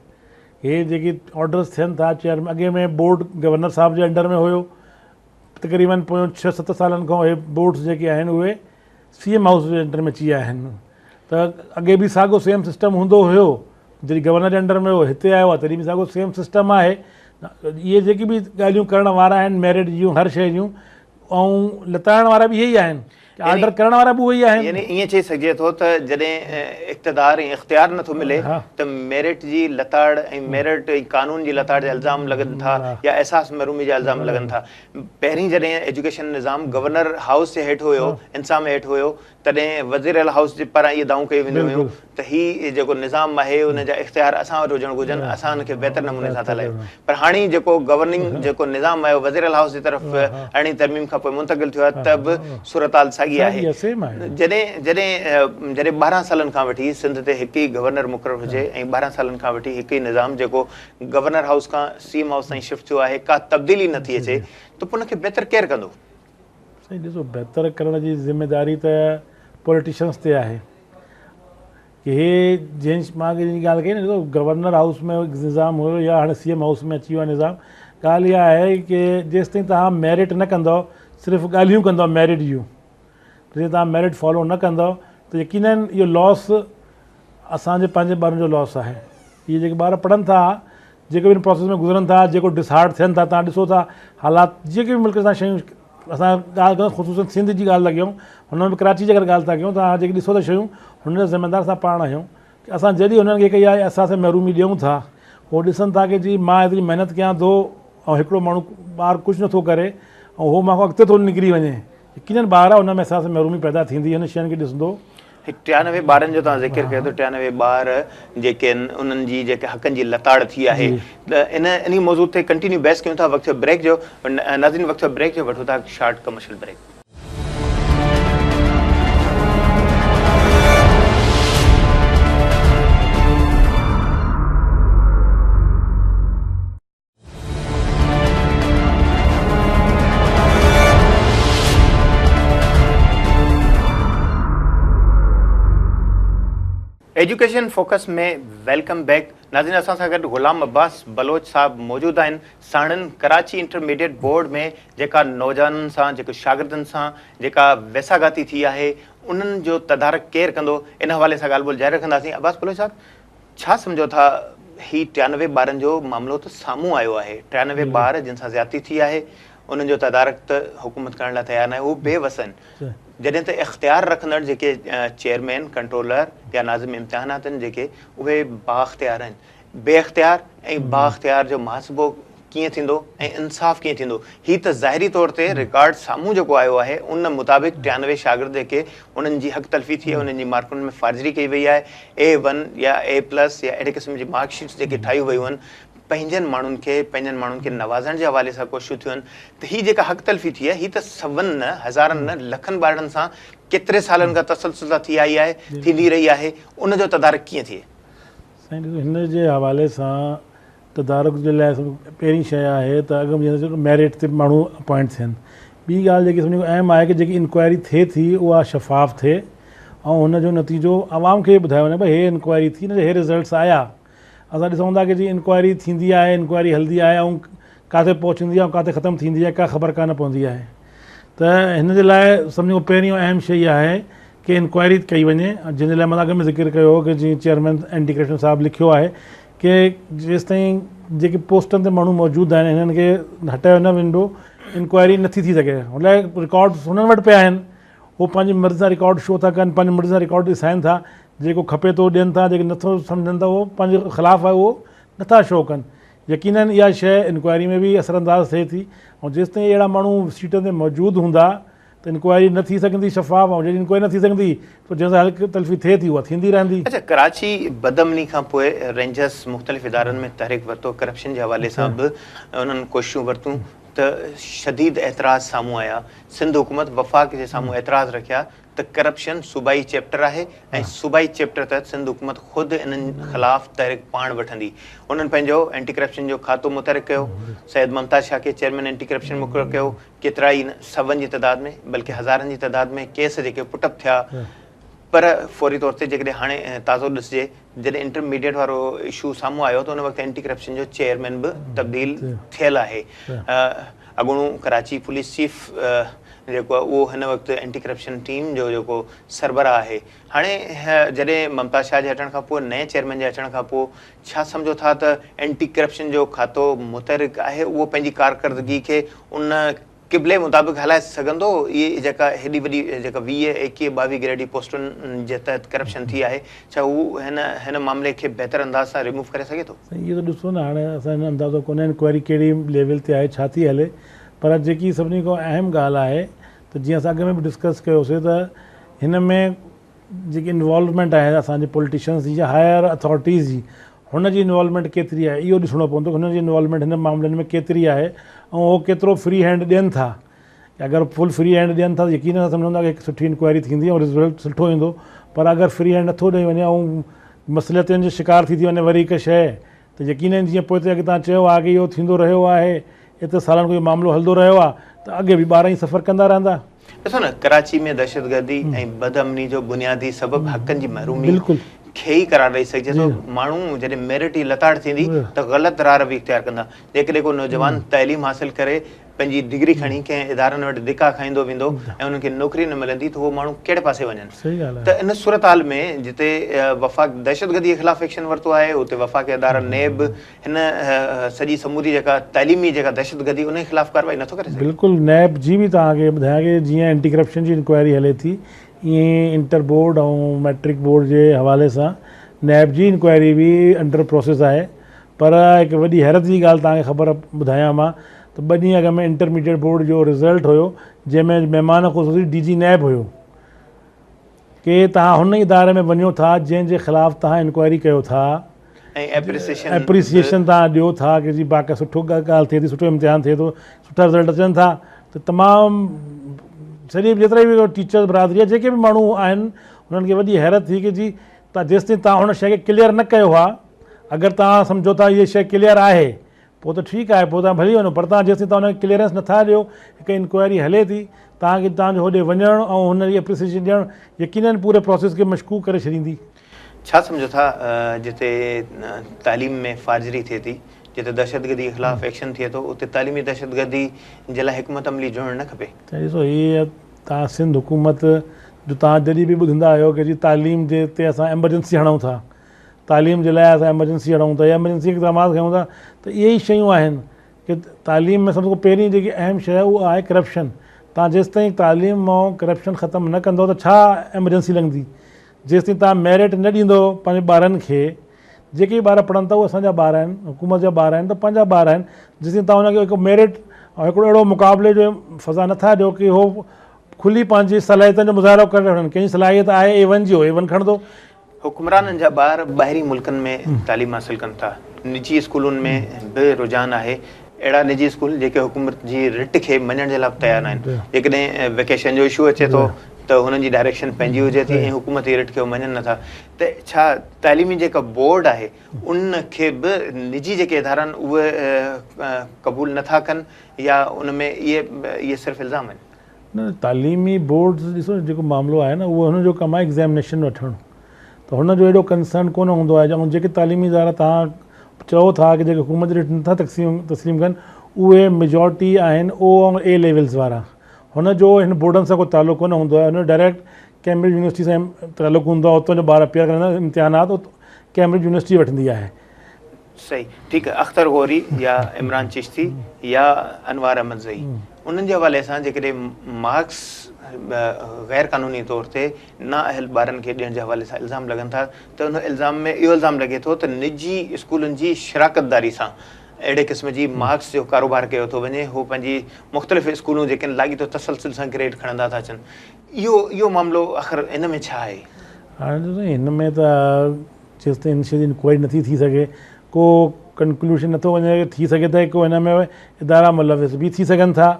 इहे जेके ऑडर्स थियनि था चेयरमैन, अॻे में बोर्ड गवर्नर साहिब जे अंडर में हुयो, तक़रीबन पोइ 6-7 सालनि खां इहे बोर्ड्स जेके आहिनि उहे CM हाउस जे अंडर में अची विया आहिनि। त अॻे बि साॻियो सेम सिस्टम हूंदो हुयो, जॾहिं गवर्नर जे अंडर में हो हिते आयो आहे तॾहिं बि साॻियो सेम सिस्टम आहे। इहे जेकी बि ॻाल्हियूं करण वारा आहिनि मेरिट जूं हर शइ जूं, ऐं लताइण वारा बि इहे ई आहिनि, ऑर्डर करण वारा बि उहे ई आहिनि। यानी ईअं चई सघिजे थो त जॾहिं इक़्तिदार ऐं इख़्तियार नथो मिले त मेरिट जी लताड़ ऐं मेरिट ऐं कानून जी लताड़ जा इल्ज़ाम लॻनि था या अहसास महरूमी जा इल्ज़ाम लॻनि था। पहिरीं जॾहिं एजुकेशन निज़ाम गवर्नर हाउस जे हेठि हुयो, इंसाम हेठि हुयो, तॾहिं वज़ीर अल हाउस जे पारां इहे दाऊं कयूं वेंदियूं हुयूं त हीउ जेको निज़ाम आहे उन जा इख़्तियार असां वटि हुजणु घुरिजनि, असां हुनखे बहितर नमूने सां था हलायूं। पर हाणे जेको गवर्निंग जेको निज़ाम आहे वज़ीर अल हाउस जी तरफ़ अरिड़हीं तरमीम खां पोइ मुंतक़िल थियो आहे, त बि सूरत साॻी आहे। जॾहिं 12 सालनि खां वठी सिंध ते हिकु ई गवर्नर मुक़ररु हुजे ऐं 12 सालनि खां वठी हिकु ई निज़ाम जेको गवर्नर हाउस खां CM हाउस ताईं शिफ्ट थियो आहे, का तब्दीली नथी अचे, त पोइ हुनखे बहितर केरु कंदो? साईं ॾिसो, बहितर करण जी ज़िमेदारी त पॉलिटिशियंस ते आहे की हे जंहिं मां ॻाल्हि कई न, ॾिसो गवर्नर हाउस में निज़ाम हुयो या हाणे CM हाउस में अची वियो आहे निज़ाम, ॻाल्हि इहा आहे की जेसिताईं तव्हां मेरिट न कंदव, सिर्फ़ु ॻाल्हियूं कंदव मेरिट जूं, जॾहिं तव्हां मेरिट फॉलो न कंदव त यकीनन इहो लॉस असांजे पंहिंजे ॿारनि जो लॉस आहे। इहे जेके ॿार पढ़नि था, जेके बि प्रोसेस में गुज़रनि था, जेको डिसहार्ड थियनि था, तव्हां ॾिसो था हालात जेके बि मुल्क सां शयूं, असां ॻाल्हि कयूं ख़ुशूसन सिंध जी ॻाल्हि था कयूं, हुन में कराची जी अगरि ॻाल्हि था कयूं, तव्हां जेके ॾिसो था शयूं, हुन जा ज़िमेदार असां पाण आहियूं। असां जॾहिं हुननि खे इहा अहसास महरूमी ॾियूं था, उहो ॾिसनि था की जी मां एतिरी महिनत कयां थो ऐं हिकिड़ो माण्हू ॿारु कुझु नथो करे ऐं उहो मां खां अॻिते थो निकिरी वञे, यकीनन ॿार हुन में अहसास महरूमी पैदा थींदी हिन शयुनि खे ॾिसंदो। 93 ॿारनि जो तव्हां ज़िक्र कयो त 93 ॿार जेके आहिनि उन्हनि जी जेके हक़नि जी लताड़ थी आहे, त इन मौज़ूअ ते कंटिन्यू बहस कयूं था। वक़्तु ब्रेक जो नाज़रीन, वक़्तु ब्रेक जो वठूं था short commercial break. Education focus में वेलकम बैक। नाज़रीन, असां सां गॾु ग़ुलाम अब्बास बलोच साहब मौजूदु आहिनि। साणनि कराची इंटरमीडिएट बोर्ड में जेका नौजवाननि सां, जेको शागिर्दनि सां जेका वेसागाती थी आहे, उन्हनि जो तदारक केरु कंदो, इन हवाले सां ॻाल्हि ॿोल जारी रखंदासीं। अब्बास बलोच साहब, छा सम्झो था ही 93 ॿारनि जो मामिलो त साम्हूं आयो आहे, 93 ॿार जिन सां ज़्यादती थी आहे, उन्हनि जो तदारक त हुकूमत करण लाइ तयारु न आहे, उहे बेवस आहिनि। जॾहिं त इख़्तियार रखंदड़ जेके चेयरमैन, कंट्रोलर या नाज़िम इम्तिहानात आहिनि जेके, उहे बाख्तियार आहिनि। बे इख़्तियार ऐं बाख्तियार जो मुहासिबो कीअं थींदो ऐं इंसाफ़ कीअं थींदो। हीअ त ज़ाहिरी तौर ते रिकॉर्ड साम्हूं जेको आयो आहे उन मुताबिक़ 93 शागिर्द के उन्हनि जी हक़ तलफ़ी थी आहे, उन्हनि जी मार्कुनि में फार्जरी कई वई आहे, A1 या A+ या अहिड़े क़िस्म जी मार्कशीट्स जेके ठाहियूं वयूं आहिनि पंहिंजनि माण्हुनि खे नवाज़ण जे हवाले सां कोशिशूं थियूं आहिनि। त हीअ जेका हक़ तलफ़ी थी आहे हीअ त सवनि न हज़ारनि न लखनि ॿारनि सां केतिरे सालनि खां तसलसल थी आई आहे, थींदी रही आहे, उनजो तदारक कीअं थिए? साईं ॾिसो, हिन जे हवाले सां तदारुक जे लाइ पहिरीं शइ आहे त अॻु में मैरिट ते माण्हू अपॉइंट थियनि। ॿी ॻाल्हि जेकी सभिनी खां अहम आहे कि जेकी इंक्वायरी थिए थी उहा शफ़ाफ़ थिए ऐं हुनजो नतीजो आवाम खे ॿुधायो वञे भई हे इंक्वायरी थी, हिन जा हे रिज़ल्ट्स आया। असां ॾिसूं था कि जी इंक्वायरी थींदी आहे, इंक्वायरी हलंदी आहे ऐं किथे पहुचंदी आहे ऐं किथे ख़तमु थींदी आहे, का ख़बर कान पवंदी आहे। त हिन जे लाइ सभिनी खां पहिरीं अहम शइ इहा आहे कि इंक्वायरी कई वञे, जिन जे लाइ मां अॻु में ज़िक्र कयो कि जीअं चेयरमैन एंटी करप्शन साहिबु लिखियो आहे कि जेसिताईं जेके पोस्टनि ते माण्हू मौजूदु आहिनि हिननि खे हटायो न वेंदो, इंक्वायरी नथी थी सघे। हुन लाइ रिकॉर्ड्स हुननि वटि पिया आहिनि, उहो पंहिंजी मर्ज़ी सां रिकॉर्ड शो था कनि, पंहिंजी मर्ज़ी सां रिकॉर्ड ॾेखारीनि था, जेको खपे थो ॾियनि था, जेके नथो सम्झनि था उहो पंहिंजे ख़िलाफ़ु आहे उहो नथा शो कनि। यकीनन इहा शइ इंक्वायरी में बि असरअंदाज़ थिए थी ऐं जेसिताईं अहिड़ा माण्हू सीटनि ते मौजूदु हूंदा त इंक्वायरी न थी सघंदी शफ़ाफ़, ऐं जॾहिं इंक्वायरी न थी सघंदी त जंहिंसां हक़ तलफ़ी थिए थी उहा थींदी रहंदी। अच्छा, कराची बदअमनी खां पोइ रेंजर्स मुख़्तलिफ़ इदारनि में तहरीक वरितो, करप्शन जे हवाले सां बि उन्हनि कोशिशूं वरितूं त शदीद एतिराज़ साम्हूं आया। सिंध हुकूमत वफ़ाक़ जे साम्हूं एतिराज़ रखिया त करप्शन सूबाई चैप्टर आहे ऐं सूबाई चैप्टर तहत सिंध हुकूमत ख़ुदि इन्हनि ख़िलाफ़ तहरीक पाण वठंदी। उन्हनि पंहिंजो एंटी करप्शन जो खातो मुतहरिक कयो, सैयद मुमताज़ शाह खे चेयरमैन एंटी करप्शन मुक़ररु कयो, केतिरा ई सवनि जी तइदाद में बल्कि हज़ारनि जी तइदाद में केस जेके पुटअप थिया। पर फौरी तौर ते जेकॾहिं हाणे ताज़ो ॾिसिजे, जॾहिं इंटरमीडिएट वारो इशू साम्हूं आयो त उन वक़्तु एंटी करप्शन जो चेयरमैन बि तब्दील थियल आहे। अॻूणो कराची पुलिस चीफ जेको आहे उहो हिन वक़्तु एंटी करप्शन टीम जो जेको सरबराह आहे। हाणे जॾहिं मुमताज़ शाह जे हटण खां पोइ नए चेयरमैन जे अचण खां पोइ छा सम्झो था त एंटी करप्शन जो खातो मुतहरिक आहे, उहो पंहिंजी कारकर्दगी खे उन क़िबले मुताबिक़ हलाए सघंदो? इहे जेका हेॾी वॾी जेका 20, 21, 22 ग्रेडी पोस्टुनि जे तहत करप्शन थी आहे, छा हू हिन मामले खे बहितर अंदाज़ सां रिमूव करे सघे थो? इहो त ॾिसो न, हाणे असां हिन अंदाज़ो कोन्हे इंक्वायरी कहिड़ी लेवल ते आहे, छा थी हले, पर जेकी सभिनी खां अहम ॻाल्हि आहे त जीअं असां अॻु में बि डिस्कस कयोसीं त हिन में जेकी इन्वॉल्वमेंट आहे असांजे पॉलिटिशियन्स जी या हायर अथॉरिटीज़ जी, हुनजी इन्वॉल्वमेंट केतिरी आहे इहो ॾिसणो पवंदो। हुनजी इन्वॉल्वमेंट हिन मामलनि में केतिरी आहे ऐं उहो केतिरो फ्री हैंड ॾियनि था। अगरि फुल फ्री हैंड ॾियनि था यकीन सां सम्झंदा कि हिकु सुठी इंक्वायरी थींदी ऐं रिज़ल्ट सुठो ईंदो। पर अगरि फ्री हैंड नथो ॾेई वञे ऐं मसइलतनि जो शिकार थी वञे वरी हिकु शइ, त यकीन जीअं पोइ अॻे तव्हां चयो आहे कि इहो थींदो रहियो आहे, एतिरे सालनि खां इहो मामिलो हलंदो रहियो आहे, त अॻे बि ॿार ई सफ़र कंदा रहंदा। ॾिसो न, कराची में दहशतगर्दी ऐं बदअमनी जो बुनियादी सबबु हक़नि जी महरूमी बिल्कुलु खे ई करार ॾेई सघिजे थो। माण्हू जॾहिं मेरिट ई लताड़ थींदी त ग़लति राह बि इख़्तियार कंदा। जेकॾहिं को नौजवान तइलीम हासिल करे पंहिंजी डिग्री खणी कंहिं इदारनि वटि धिका खाईंदो वेंदो ऐं उन्हनि खे नौकिरी न मिलंदी त उहो माण्हू कहिड़े पासे वञनि? सही ॻाल्हि आहे। त इन सूरत हाल में जिते वफ़ाक़ दहशतगर्दी जे ख़िलाफ़ एक्शन वरितो आहे, उते वफ़ाक़ इदारा नेब हिन सॼी समूरी जेका तइलीमी जेका दहशतगर्दी उन जे ख़िलाफ़ कार्रवाई नथो करे सघे? बिल्कुलु, नैब जी बि तव्हांखे ॿुधायां कि जीअं एंटी करप्शन जी इंक्वायरी हले थी, ईअं इंटर बोर्ड ऐं मैट्रिक बोर्ड जे हवाले सां नैब जी इंक्वायरी बि अंडर प्रोसेस आहे। पर हिकु वॾी हैरत जी ॻाल्हि तव्हांखे ख़बर ॿुधायां मां त 2 ॾींहं अॻु में इंटरमीडिएट बोर्ड जो रिज़ल्ट हुयो, जंहिंमें महिमान ख़ुसूसी DG नैब हुयो कि तव्हां हुन इदारे में वञो था जंहिंजे ख़िलाफ़ु तव्हां इंक्वायरी कयो था ऐं एप्रिसिएशन तव्हां ॾियो था कि जी बाक़ी सुठो ॻाल्हि थिए थी, सुठो इम्तिहान थिए थो, सुठा रिज़ल्ट अचनि था। त तमामु सॼी जेतिरा बि टीचर्स बरादरी आहे, जेके बि माण्हू आहिनि, उन्हनि खे वॾी हैरत थी कि जी तव्हां जेसिताईं तव्हां हुन शइ खे क्लियर न कयो आहे, अगरि तव्हां सम्झो था इहा शइ क्लियर आहे पोइ त ठीकु आहे, पोइ तव्हां भली वञो, पर तव्हां जेसिताईं तव्हां हुनखे क्लियरेंस नथा ॾियो, हिकु इंक्वायरी हले थी, तव्हांखे तव्हांजो होॾे वञणु ऐं हुन जी एप्रिसिएशन ॾियणु यकीननि पूरे प्रोसेस खे मशकूक करे छॾींदी। छा सम्झो था जिते तालीम में फार्जरी थिए थी, जिते दहशतगर्दी के ख़िलाफ़ एक्शन थिए थो, उते तालीमी दहशतगर्दी जे लाइ हिकमत अमली जोड़णु न खपे? त ॾिसो, हीअ तव्हां सिंध हुकूमत जो तव्हां जॾहिं बि ॿुधंदा आहियो कि जी तालीम जे ते असां एमरजेंसी हणूं था, तालीम जे लाइ असां एमरजेंसी हणूं था या एमरजेंसी इक़दामात खयूं था, त इहे ई शयूं आहिनि कि तालीम में सभ खां पहिरीं जेकी अहम शइ आहे उहा आहे करप्शन। तव्हां जेसिताईं तालीम मां करप्शन ख़तमु न कंदो त छा एमरजेंसी लॻंदी? जेसिताईं तव्हां मेरिट न ॾींदो पंहिंजे ॿारनि खे, जेके ॿार पढ़नि था उहे असांजा ॿार आहिनि, हुकूमत जा ॿार आहिनि, त पंहिंजा ॿार आहिनि। जेसिताईं तव्हां हुनखे हिकु मेरिट ऐं हिकिड़ो अहिड़ो मुक़ाबले जो फ़ज़ा नथा ॾियो की उहो खुली पंहिंजी सलाहियतनि जो मुज़ाहिरो करे वठनि। कंहिंजी सलाहियत आहे A1 जी, A1 खणंदो। हुकुमराननि जा ॿार ॿाहिरी मुल्कनि में तालीम हासिल कनि था, निजी स्कूलुनि में बि रुझान आहे। अहिड़ा निजी स्कूल जेके हुकूमत जी रिट खे मञण जे लाइ तयारु न आहिनि। जेकॾहिं वेकेशन जो इशू अचे थो त हुननि जी डायरेक्शन पंहिंजी हुजे थी ऐं हुकूमत जी रिट खे मञनि नथा। त छा तालीमी जेका बोर्ड आहे उनखे बि निजी जेके इदारा आहिनि उहे क़बूल नथा कनि या उन में इहे सिर्फ़ु इल्ज़ाम आहिनि? न, तालीमी बोर्ड ॾिसो जेको मामिलो आहे न उहो हुनजो कमु आहे एग्ज़ामिनेशन वठणु, त हुनजो एॾो कंसर्न कोन हूंदो आहे। ऐं जेके तालीमी इदारा तव्हां चओ था की जेके हुकूमत जी रिट नथा तस्लीम कनि, उहे मेजॉरिटी आहिनि O ऐं A लेवल्स वारा। हुनजो हिन बोर्डनि सां को तालुक़ु कोन हूंदो आहे। हुनजो डायरेक्ट कैम्ब्रिज यूनिवर्सिटी सां तालुक़ु हूंदो आहे। उतां जो ॿार अपियर कंदा इम्तिहानात कैम्ब्रिज यूनिवर्सिटी वठंदी आहे। सही, ठीकु आहे। अख्तर गौरी या इमरान चिश्ती या अनवार अहमद ज़ई, उन्हनि जे हवाले सां जेकॾहिं मार्क्स गैर क़ानूनी तौर ते नाअहल ॿारनि खे ॾियण जे हवाले सां इल्ज़ाम लॻनि था, त उन इल्ज़ाम में इहो इल्ज़ाम लॻे थो त निजी स्कूलनि जी शिराकतदारी सां अहिड़े क़िस्म जी मार्क्स जो कारोबार कयो थो वञे। हू पंहिंजी मुख़्तलिफ़ स्कूलूं जेके लाॻीतो तसलसल सां ग्रेड खणंदा था अचनि। इहो मामिलो आख़िर इन में छा आहे? हाणे हिन में त जेसिताईं इनिशियल इंक्वायरी नथी थी सघे, को कंक्लूशन नथो वञे, थी सघे त को हिन में इदारा मुलविस बि थी सघनि था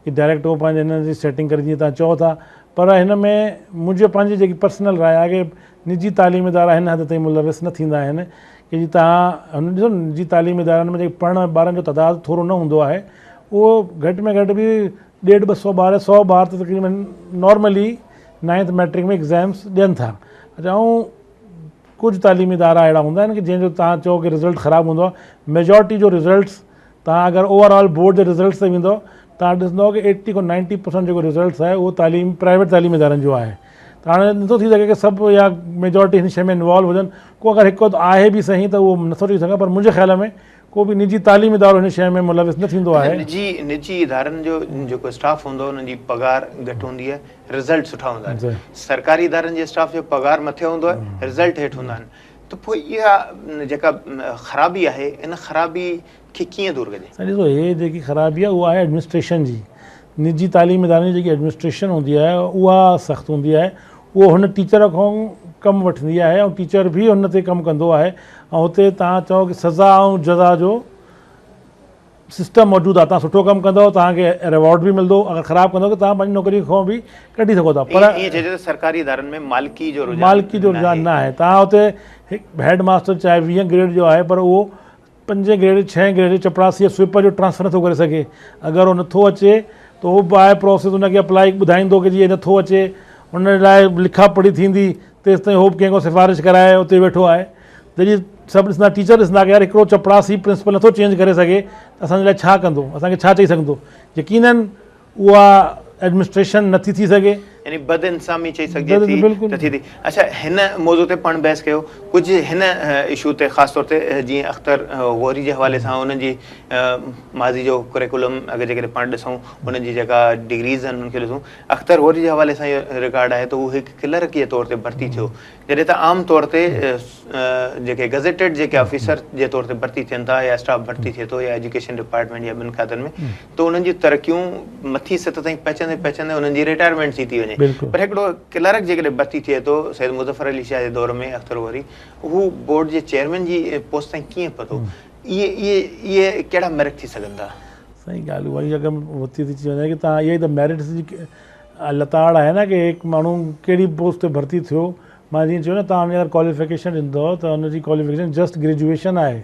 कि डायरेक्ट उहो पंहिंजे हिन जी सेटिंग करे जीअं तव्हां चओ था। पर हिन में मुंहिंजो पंहिंजी जेकी पर्सनल राय आहे की निजी तालीम इदारा हिन हद ताईं मुलविस न थींदा आहिनि कि जी तव्हां हुन ॾिसो निजी तालीम इदारनि में जेके पढ़ण ॿारनि जो तइदादु थोरो न हूंदो आहे, उहो घटि में घटि बि 150-200 ॿार 100 ॿार त तक़रीबन नॉर्मली 9th मैट्रिक में एग्ज़ाम्स ॾियनि था। अच्छा, ऐं कुझु तालीमी इदारा अहिड़ा हूंदा आहिनि कि जंहिंजो तव्हां चओ कि रिज़ल्ट ख़राबु हूंदो आहे। मेजॉरिटी जो रिज़ल्ट्स तव्हां अगरि ओवरऑल बोर्ड जे रिज़ल्ट्स ते वेंदो तव्हां ॾिसंदव कि 80 खां 90% जेको रिज़ल्ट्स आहे उहो प्राइवेट तालीम इदारनि जो आहे। त हाणे नथो थी सघे कि सभु या मेजॉरिटी हिन शइ में इन्वॉल्व हुजनि। को अगरि हिकु आहे बि सही त उहो नथो थी सघे, पर मुंहिंजे ख़्याल में को बि निजी तालीम इदारो हिन शइ में मुलविस न थींदो आहे। निजी इदारनि जो जेको स्टाफ हूंदो उन्हनि जी पघार घटि हूंदी आहे, रिज़ल्ट सुठा हूंदा आहिनि। सरकारी इदारनि जे स्टाफ जो पघार मथे हूंदो आहे, रिज़ल्ट हेठि हूंदा आहिनि। त पोइ इहा जेका ख़राबी आहे इन ख़राबी खे कीअं दूरि कजे? ॾिसो, हे जेकी ख़राबी आहे उहा आहे एडमिनिस्ट्रेशन जी। निजी तालीम इदारनि जी जेकी एडमिनिस्ट्रेशन हूंदी आहे उहा सख़्तु हूंदी आहे। उहो हुन टीचर खां कमु वठंदी आहे ऐं टीचर बि हुन ते कमु कंदो आहे। ऐं हुते तव्हां चओ कि सज़ा ऐं जज़ा जो सिस्टम मौजूदु आहे। तव्हां सुठो कमु कंदव तव्हांखे रिवॉर्ड बि मिलंदो, अगरि ख़राबु कंदव त तव्हां पंहिंजी नौकरी खां बि कढी सघो था। पर सरकारी इदारनि में मालिकी जो रुझान न आहे। तव्हां हुते हिकु हेड मास्टर चाहे 20 ग्रेड जो आहे, पर उहो 5 ग्रेड 6 ग्रेड चपरासी स्वीपर जो ट्रांसफर नथो करे सघे। अगरि उहो नथो अचे त उहो बि आहे प्रोसेस, हुनखे अप्लाई ॿुधाईंदो कि जीअं नथो अचे, हुन लाइ लिखा पढ़ी थींदी, तेसिताईं उहो बि कंहिंखां सिफ़ारिश कराए उते वेठो आहे। जॾहिं सभु ॾिसंदा, टीचर ॾिसंदा कि यार हिकिड़ो चपरासी प्रिंसिपल नथो चेंज करे सघे त असांजे लाइ छा कंदो, असांखे छा चई सघंदो। यकीनन उहा एडमिनिस्ट्रेशन नथी थी सघे, यानी बदइंसामी चई सघिजे थी। अच्छा, हिन मौज़ू ते पाण बहस कयो। कुझु हिन इशू ते ख़ासि तौर ते जीअं अख्तर गौरी जे हवाले सां उन्हनि जी माज़ी जो करिकुलम अगरि जेकॾहिं पाण ॾिसूं, उन्हनि जी जेका डिग्रीज़ आहिनि उनखे ॾिसूं, अख्तर गौरी जे हवाले सां इहो रिकॉर्ड आहे त उहो हिकु क्लर्क जे तौर ते भर्ती थियो, जॾहिं त आम तौर ते जेके गज़ेटेड जेके ऑफिसर जे तौर ते भर्ती थियनि था या स्टाफ भर्ती थिए थो या एजुकेशन डिपार्टमेंट या ॿिनि खातनि में, त उन्हनि जी तरक़ियूं मथी सतह ताईं पहुचंदे उन्हनि जी रिटायरमेंट थी वञे। पर हिकिड़ो क्लर्क जेकॾहिं भर्ती थिए थो सैयद मुज़फ़र अली शाह जे दौर में, अख्तर गौरी हू बोर्ड जे चेयरमैन जी पोस्ट ताईं कीअं पहुतो? इहे कहिड़ा मेरिट थी सघनि था? सही ॻाल्हि उहा ई अगरि थी वञे कि तव्हां इहा ई त मेरिट्स जी लताड़ आहे न कि हिकु माण्हू कहिड़ी पोस्ट ते भर्ती थियो। मां जीअं चयो न, तव्हां हुनजी अगरि क्वालिफिकेशन ॾींदव त हुनजी क्वालिफिकेशन जस्ट ग्रेजुएशन आहे।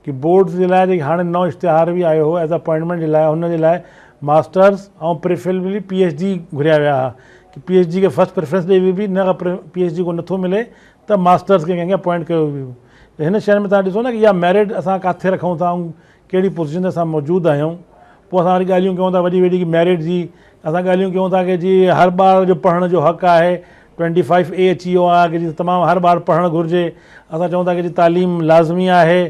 कि बोर्ड्स जे लाइ जेकी हाणे नओं इश्तिहार बि आयो हो एज़ अपॉइंटमेंट जे लाइ, हुन जे लाइ मास्टर्स ऐं प्रेफरेबली PhD घुरिया विया हुआ कि PhD खे फर्स्ट प्रेफरेंस ॾेई बि न, PhD को नथो मिले त मास्टर्स खे कंहिंखे अपॉइंट कयो वियो। त हिन शहर में तव्हां ॾिसो न कि इहा मेरिट असां किथे रखूं था ऐं कहिड़ी पोज़ीशन ते असां मौजूदु आहियूं। पोइ असां वरी ॻाल्हियूं कयूं था वॾी वॾी मेरिट जी। असां ॻाल्हियूं कयूं था कि जी हर ॿार जो पढ़ण जो हक़ु आहे, 25A अची वियो आहे कि जी तमामु हर ॿार पढ़णु घुरिजे। असां चऊं था कि जी तालीम लाज़मी आहे।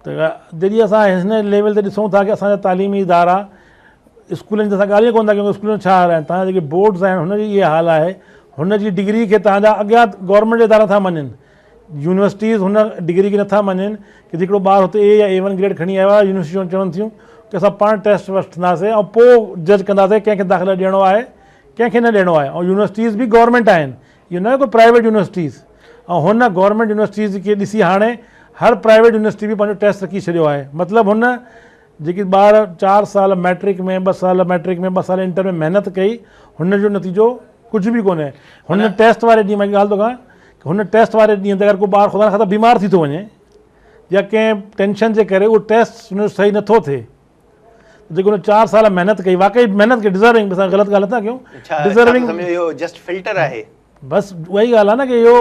त जॾहिं असां हिन लेवल ते ॾिसूं था कि असांजा तालीमी इदारा स्कूलनि जी असां ॻाल्हि कोन था कयूं स्कूलनि छा हाल आहिनि, तव्हांजा जेके बोर्ड्स आहिनि हुनजी इहा हाल आहे। हुनजी डिग्री खे तव्हांजा अॻियां गवर्नमेंट इदारा था मञनि। यूनिवर्सिटीज़ हुन डिग्री खे नथा मञनि कि हिकिड़ो ॿारु हुते ए या A1 ग्रेड खणी आयो आहे, यूनिवर्सिटियूं चवनि थियूं कि असां पाण टेस्ट वठंदासीं ऐं पोइ जज कंदासीं कंहिंखे दाख़िला ॾियणो आहे कंहिंखे न ॾियणो आहे। ऐं यूनिवर्सिटीज़ बि गवर्नमेंट आहिनि, इहो न आहे कोई प्राइवेट यूनिवर्सिटीज़। ऐं हुन गवर्नमेंट यूनिवर्सिटीज़ खे ॾिसी हाणे हर प्राइवेट यूनिवर्सिटी बि पंहिंजो टेस्ट रखी छॾियो आहे। मतिलबु हुन जेकी ॿार 4 साल मैट्रिक में 2 साल मैट्रिक में 2 साल इंटर में महिनत कई, हुनजो नतीजो कुझु बि कोन्हे। हुन टेस्ट वारे ॾींहुं मां ॻाल्हि थो कयां, हुन टेस्ट वारे ॾींहुं ते अगरि को ॿारु ख़ुदा न ख़ास्ता बीमार थी थो वञे या कंहिं टेंशन जे करे उहो टेस्ट हुनजो सही नथो थिए, जेको हुन 4 साल महिनत कई, वाक़ई महिनत खे डिज़र्विंग, असां ग़लति ॻाल्हि नथा कयूं, डिज़र्विंग इहो जस्ट फिल्टर आहे, बसि उहा ई ॻाल्हि आहे न कि इहो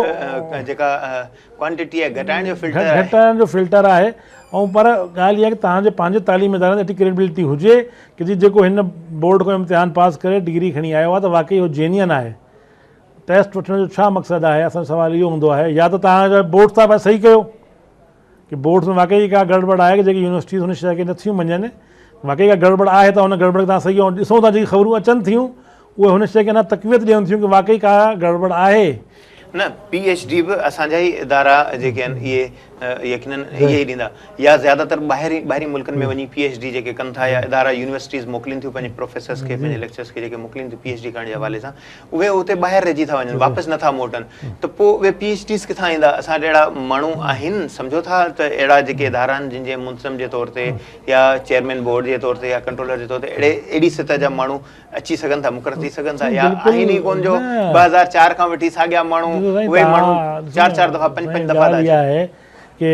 जेका क्वांटिटी आहे घटाइण जो फिल्टर आहे, घटाइण जो फिल्टर आहे। ऐं पर ॻाल्हि इहा आहे कि तव्हांजे पंहिंजे तालीम इदारे में एतिरी क्रेडिबिलिटी हुजे कि जेको हिन बोर्ड खां इम्तिहान पास करे डिग्री खणी आयो आहे त वाक़ई उहो जेन्युइन आहे। टेस्ट वठण जो छा मक़सदु आहे? असांजो सुवालु इहो हूंदो आहे, या त तव्हांजा बोर्ड साहिब सही कयो कि बोर्ड में वाक़ई का गड़बड़ आहे कि जेकी यूनिवर्सिटीज़ हुन शइ खे नथियूं मञनि, वाक़ई का गड़बड़ आहे त हुन गड़बड़ तव्हां सही ऐं ॾिसूं था जेकी ख़बरूं अचनि थियूं उहे हुन शइ खे अञा तक़वियत ॾियनि थियूं कि वाक़ई का गड़बड़ आहे। न PhD बि असांजा ई इदारा जेके आहिनि इहे यकीनन इहे ई ॾींदा, या ज़्यादातर ॿाहिरी मुल्कनि में वञी PhD जेके कनि था, या इदारा यूनिवर्सिटीज़ मोकिलीनि थियूं पंहिंजे प्रोफेसर्स खे, पंहिंजे लेक्चर्स खे जेके मोकिलीनि थियूं PhD करण जे हवाले सां, उहे उते ॿाहिरि रहिजी था वञनि, वापसि नथा मोटनि, त पोइ उहे PhDs किथां ईंदा? असां वटि अहिड़ा माण्हू आहिनि, सम्झो था त अहिड़ा जेके इदारा आहिनि जिन जे मुंसम जे तौर ते या चेयरमैन बोर्ड जे तौर ते या कंट्रोलर जे तौर ते अहिड़ी सतह जा माण्हू अची सघनि था, मुक़ररु थी सघनि था, या आहिनि ई कोन जो 2004 खां वठी साॻिया माण्हू उहे माण्हू 4-4 दफ़ा 5-5 दफ़ा आहे कि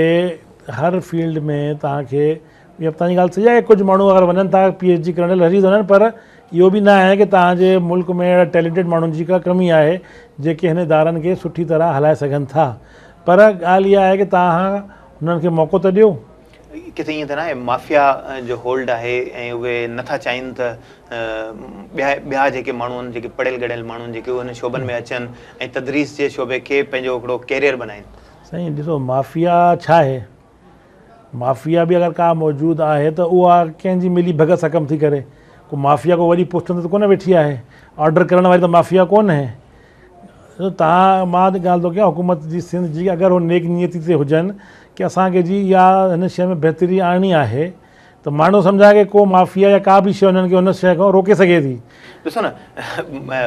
हर फील्ड में तव्हांखे, इहा तव्हांजी ॻाल्हि सही आहे, कुझु माण्हू अगरि वञनि था PhD करण लाइ हली था वञनि, पर इहो बि न आहे कि तव्हांजे मुल्क में अहिड़ा टैलेंटेड माण्हुनि जी का कमी आहे जेके हिन इदारनि खे सुठी तरह हलाए सघनि था। पर ॻाल्हि इहा आहे कि तव्हां हुननि खे मौक़ो त ॾियो। किथे ईअं त न आहे माफ़िया जो होल्ड आहे ऐं उहे नथा चाहिनि त ॿिया जेके माण्हू आहिनि, जेके पढ़ियल गढ़ियल माण्हू आहिनि, जेके उन शोबनि में अचनि ऐं तदरीस जे शोबे खे पंहिंजो हिकिड़ो कैरियर बनाइनि? साईं ॾिसो, माफ़िया छा आहे? माफ़िया बि अगरि का मौजूदु आहे त उहा कंहिंजी मिली भगत सां कमु थी करे। को माफ़िया को वॾी पोस्ट ते त कोन वेठी आहे, ऑर्डर करण वारी त माफ़िया कोन आहे। तव्हां, मां ॻाल्हि थो कयां हुकूमत जी, सिंध जी, अगरि उहो नेक नियती ते हुजनि कि असांखे जी इहा हिन शइ में बहितरी आणणी आहे त माण्हू सम्झा कि को माफ़िया या का बि शइ हुननि खे हुन शइ खां रोके सघे थी। ॾिसो न,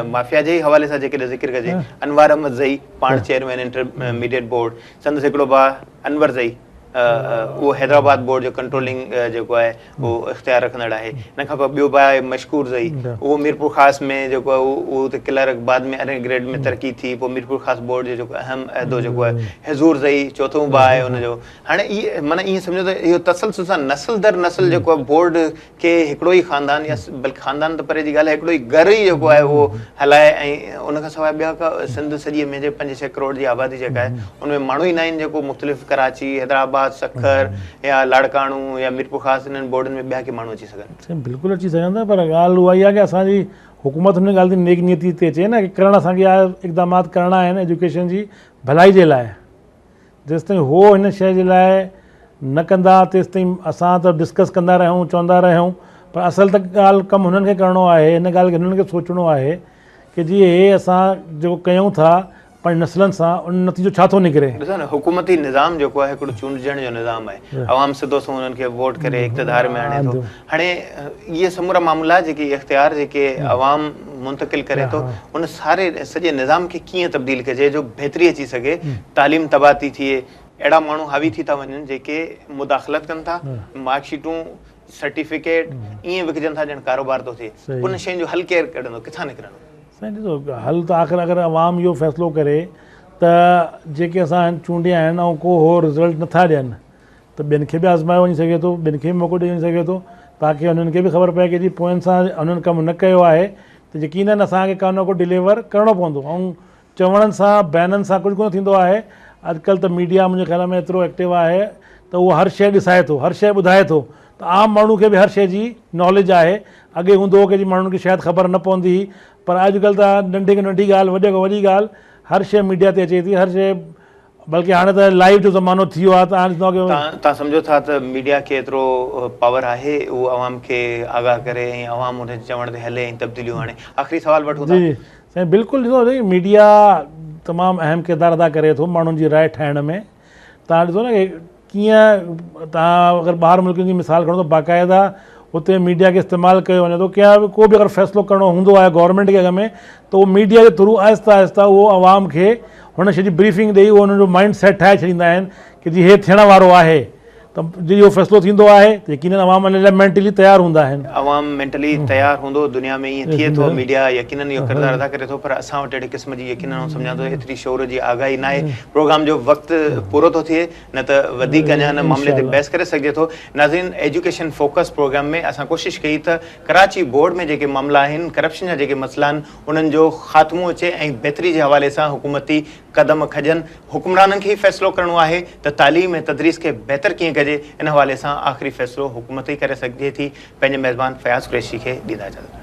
माफ़िया जे हवाले सां जेकॾहिं ज़िक्र कजे, अनवार अहमद ज़ई पाण चेयरमैन इंटरमीडिएट बोर्ड, संदसि हिकिड़ो भाउ अनवर ज़ई, उहो हैदराबाद बोर्ड जो कंट्रोलिंग जेको आहे उहो इख़्तियार रखंदड़ आहे। हिन खां पोइ ॿियो भाउ आहे मशकूर ज़ई, उहो मीरपुर ख़ासि में जेको आहे उहो त क्लर्क, बाद में अरिड़हें ग्रेड में तरक़ी थी, पोइ मीरपुर ख़ासि बोर्ड जो जेको अहम अहदो जेको आहे हज़ूर ज़ई, चोथों भाउ आहे हुनजो। हाणे इहे माना ईअं सम्झो त इहो तसलसल सां नस्ल दर नस्ल जेको आहे बोर्ड खे हिकिड़ो ई ख़ानदान, या बल्कि ख़ानदान त परे जी ॻाल्हि आहे, हिकिड़ो ई घर ई जेको आहे उहो हलाए, ऐं उनखां सवाइ ॿिया का सिंध सॼीअ में जे 5-6 करोड़ जी आबादी जेका आहे उनमें माण्हू ई न आहिनि जेको मुख़्तलिफ़ कराची, हैदराबाद, सखर या लाड़काणू या मीरपुर ख़ासि इन्हनि बोर्डनि में ॿिया के माण्हू अची सघनि? बिल्कुलु अची सघनि था, पर ॻाल्हि उहा ई आहे कि असांजी हुकूमत हुन ॻाल्हि ते नेक नियती ते अचे न कि करणु, असांखे इहा इक़दामात करणा आहिनि एजुकेशन जी भलाई जे लाइ। जेसिताईं हो हिन शइ जे लाइ न कंदा तेसिताईं असां त डिस्कस कंदा रहूं, चवंदा रहूं, पर असल त ॻाल्हि कमु हुननि खे करिणो आहे। हिन ॻाल्हि खे हुननि खे सोचणो आहे कि जी हे असां जेको कयूं था पंहिंजी नस्लनि सां, उन नतीजो छा थो निकिरे। ॾिसो न, हुकूमती निज़ाम जेको आहे हिकिड़ो चूंडजण जो निज़ाम आहे, अवाम सिधो सो हुननि खे वोट करे इक़्तिदार में आणे थो। हाणे इहे समूरा मामला जेके इख़्तियार जेके अवाम मुंतक़िल करे थो, उन सारे सॼे निज़ाम खे कीअं तब्दील कजे जो बहितरी अची सघे, तालीम तबाह थी थिए, अहिड़ा माण्हू हावी थी था वञनि जेके मुदाख़लत कनि था, मार्कशीटूं, सर्टिफिकेट ईअं विकिजनि था ॼण कारोबार थो थिए। उन शयुनि जो हल केरु कढंदो, किथां निकिरंदो? साईं ॾिसो, हल त आख़िर अगरि अवाम इहो फ़ैसिलो करे त जेके असां चूंडिया आहिनि ऐं को हो रिज़ल्ट नथा ॾियनि त ॿियनि खे बि आज़मायो वञी सघे थो, ॿियनि खे बि मौक़ो ॾेई वञी सघे थो, ताकी हुननि खे बि ख़बर पए कि जी पोयनि सां हुननि कमु न कयो आहे त यकीननि असांखे का न को डिलीवर करिणो पवंदो। ऐं चवणनि सां, बयाननि सां कुझु कोन थींदो आहे। अॼुकल्ह त मीडिया मुंहिंजे ख़्याल में एतिरो एक्टिव आहे त उहो हर शइ ॾिसाए थो, हर शइ ॿुधाए थो, त आम माण्हू खे बि हर शइ जी नॉलेज आहे। अॻे हूंदो हो कि जी माण्हुनि खे शायदि ख़बर न पवंदी हुई, पर अॼुकल्ह त नंढे खां नंढी ॻाल्हि, वॾे खां वॾी ॻाल्हि, हर शइ मीडिया ते अचे थी, हर शइ, बल्कि हाणे त लाइव जो ज़मानो थी वियो आहे। तव्हां सम्झो था त मीडिया खे एतिरो पावर आहे, उहो अवाम खे आगाह करे ऐं अवाम उन चवण ते हले ऐं तब्दीलियूं आणे? आख़िरी सवाल वठूं था। जी साईं, बिल्कुलु। ॾिसो, मीडिया तमामु अहम किरदारु अदा करे थो माण्हुनि जी राय ठाहिण में। तव्हां ॾिसो न की कीअं तव्हां अगरि ॿाहिरि मुल्कनि जी मिसाल खणो त बाक़ाइदा हुते मीडिया खे इस्तेमालु कयो वञे थो। कंहिं को बि अगरि फ़ैसिलो करिणो हूंदो आहे गवर्नमेंट खे अॻ में त उहो मीडिया जे थ्रू आहिस्ता आहिस्ता उहो आवाम खे हुन शइ जी ब्रीफिंग ॾेई उहो हुननि जो माइंड सेट ठाहे छॾींदा आहिनि की जी हे थियण वारो आहे, त जी इहो फ़ैसिलो थींदो आहे त यकीनन अवाम उन लाइ मेंटली तयारु हूंदा आहिनि। अवाम मेंटली तयारु हूंदो, दुनिया में ईअं थिए थो, मीडिया यकीनन इहो किरदारु अदा करे थो, पर असां वटि अहिड़े क़िस्म जी यकीनन सम्झां थो एतिरी शौर जी आगाही न आहे। प्रोग्राम जो वक़्तु पूरो थो थिए, न त वधीक अञा हिन मामले ते बहस करे सघिजे थो। नाज़रीन, एजुकेशन फोकस प्रोग्राम में असां कोशिशि कई त कराची बोर्ड में जेके मामला आहिनि, करप्शन जा जेके मसइला आहिनि, उन्हनि जो ख़ात्मो अचे ऐं बहितरी जे हवाले सां हुकूमती क़दम खजनि। हुकुमराननि खे ई फ़ैसिलो करिणो आहे त तालीम ऐं तदरीस खे बहितर कीअं कजे। इन हवाले सां आख़िरी फ़ैसिलो हुकूमत ई करे सघिजे थी। पंहिंजे मेज़बान फयाज़ कुरैशी खे ॾींदा इजाज़त।